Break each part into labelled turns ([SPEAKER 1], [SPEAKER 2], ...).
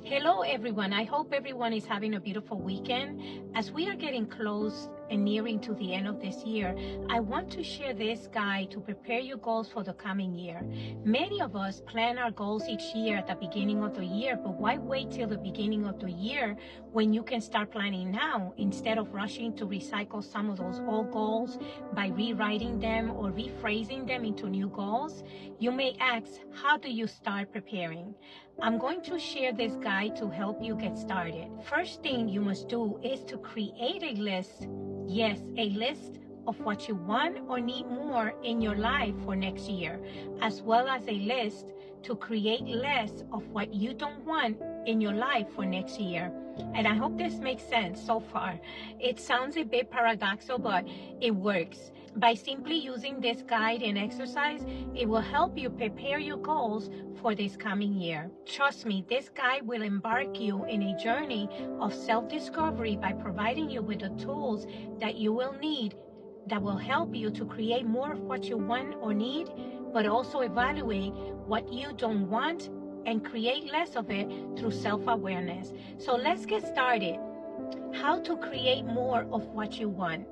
[SPEAKER 1] Hello everyone, I hope everyone is having a beautiful weekend. As we are getting close and nearing to the end of this year, I want to share this guide to prepare your goals for the coming year. Many of us plan our goals each year at the beginning of the year, but why wait till the beginning of the year when you can start planning now instead of rushing to recycle some of those old goals by rewriting them or rephrasing them into new goals? You may ask, how do you start preparing? I'm going to share this guide to help you get started. First thing you must do is to create a list. Yes, a list of what you want or need more in your life for next year, as well as a list to create less of what you don't want in your life for next year. And I hope this makes sense so far. It sounds a bit paradoxical, but it works. By simply using this guide and exercise, it will help you prepare your goals for this coming year. Trust me, this guide will embark you in a journey of self-discovery by providing you with the tools that you will need that will help you to create more of what you want or need, but also evaluate what you don't want and create less of it through self-awareness. So let's get started. How to create more of what you want.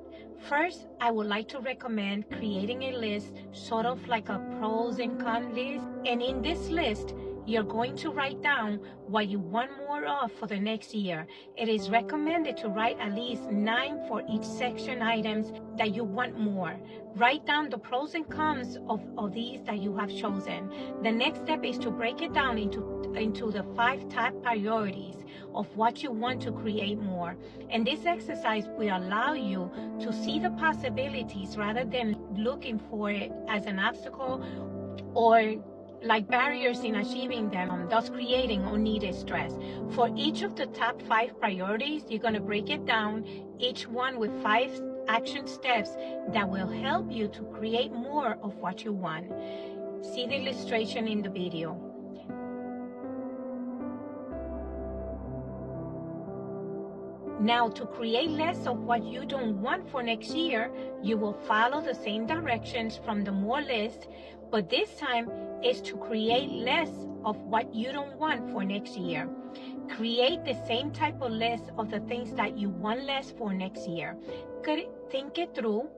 [SPEAKER 1] First, I would like to recommend creating a list, sort of like a pros and cons list. And in this list, you're going to write down what you want more of for the next year. It is recommended to write at least 9 for each section items that you want more. Write down the pros and cons of these that you have chosen. The next step is to break it down into the 5 top priorities of what you want to create more. And this exercise will allow you to see the possibilities rather than looking for it as an obstacle or like barriers in achieving them, thus creating unneeded stress. For each of the top 5 priorities, you're going to break it down, each one with 5 action steps that will help you to create more of what you want. See the illustration in the video. Now, to create less of what you don't want for next year, you will follow the same directions from the more list, but this time is to create less of what you don't want for next year. Create the same type of list of the things that you want less for next year. Think it through.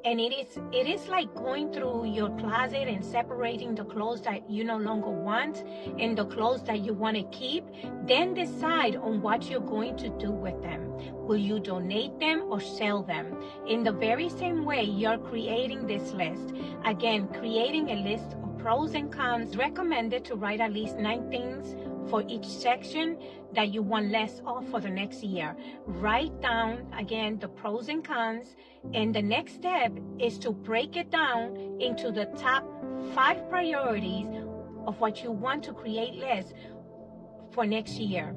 [SPEAKER 1] And it is like going through your closet and separating the clothes that you no longer want and the clothes that you want to keep. Then decide on what you're going to do with them. Will you donate them or sell them? In the very same way, you're creating this list. Again, creating a list of pros and cons. Recommended to write at least 9 things for each section that you want less of for the next year. Write down, again, the pros and cons, and the next step is to break it down into the top 5 priorities of what you want to create less for next year.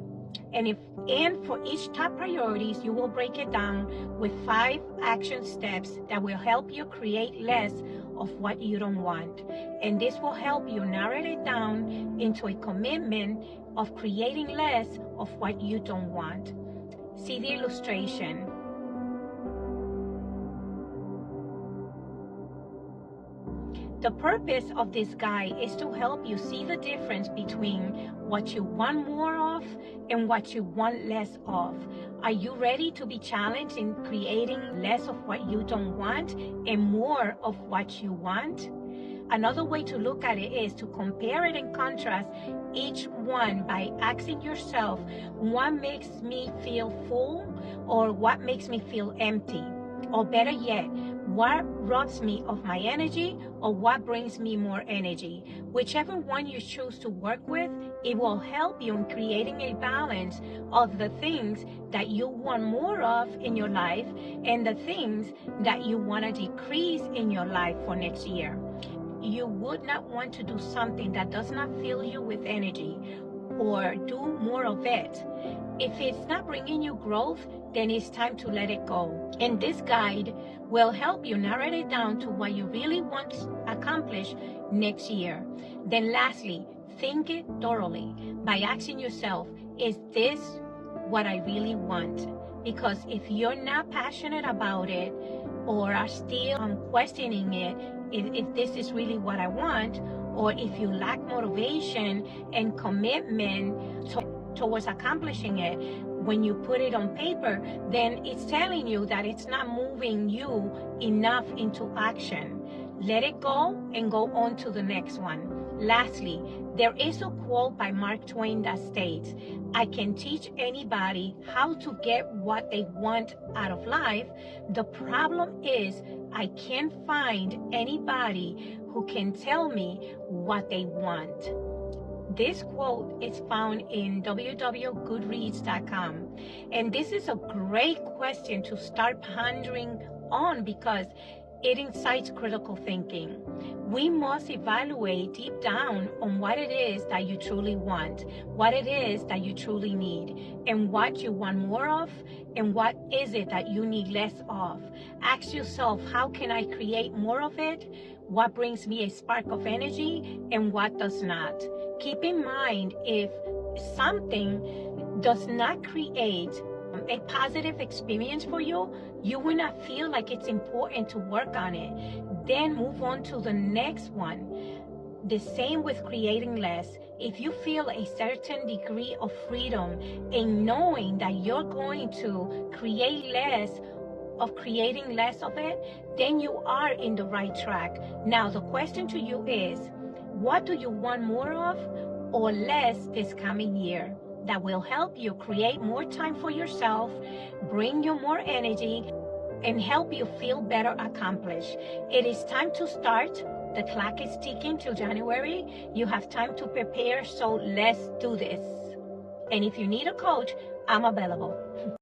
[SPEAKER 1] And for each top priorities, you will break it down with 5 action steps that will help you create less of what you don't want. And this will help you narrow it down into a commitment of creating less of what you don't want. See the illustration. The purpose of this guide is to help you see the difference between what you want more of and what you want less of. Are you ready to be challenged in creating less of what you don't want and more of what you want? Another way to look at it is to compare it and contrast each one by asking yourself, what makes me feel full or what makes me feel empty? Or better yet, what robs me of my energy or what brings me more energy? Whichever one you choose to work with, it will help you in creating a balance of the things that you want more of in your life and the things that you want to decrease in your life for next year. You would not want to do something that does not fill you with energy or do more of it. If it's not bringing you growth, then it's time to let it go. And this guide will help you narrow it down to what you really want to accomplish next year. Then lastly, think it thoroughly by asking yourself, is this what I really want? Because if you're not passionate about it or are still questioning it, if this is really what I want, or if you lack motivation and commitment towards accomplishing it, when you put it on paper, then it's telling you that it's not moving you enough into action. Let it go and go on to the next one. Lastly, there is a quote by Mark Twain that states, "I can teach anybody how to get what they want out of life. The problem is I can't find anybody who can tell me what they want." This quote is found in www.goodreads.com. And this is a great question to start pondering on because it incites critical thinking. We must evaluate deep down on what it is that you truly want, what it is that you truly need, and what you want more of, and what is it that you need less of. Ask yourself, how can I create more of it? What brings me a spark of energy and what does not? Keep in mind, if something does not create a positive experience for you, you will not feel like it's important to work on it. Then move on to the next one. The same with creating less. If you feel a certain degree of freedom in knowing that you're going to create less of creating less of it, then you are in the right track. Now, the question to you is, what do you want more of or less this coming year? That will help you create more time for yourself, bring you more energy, and help you feel better accomplished. It is time to start. The clock is ticking till January. You have time to prepare, so let's do this. And if you need a coach, I'm available.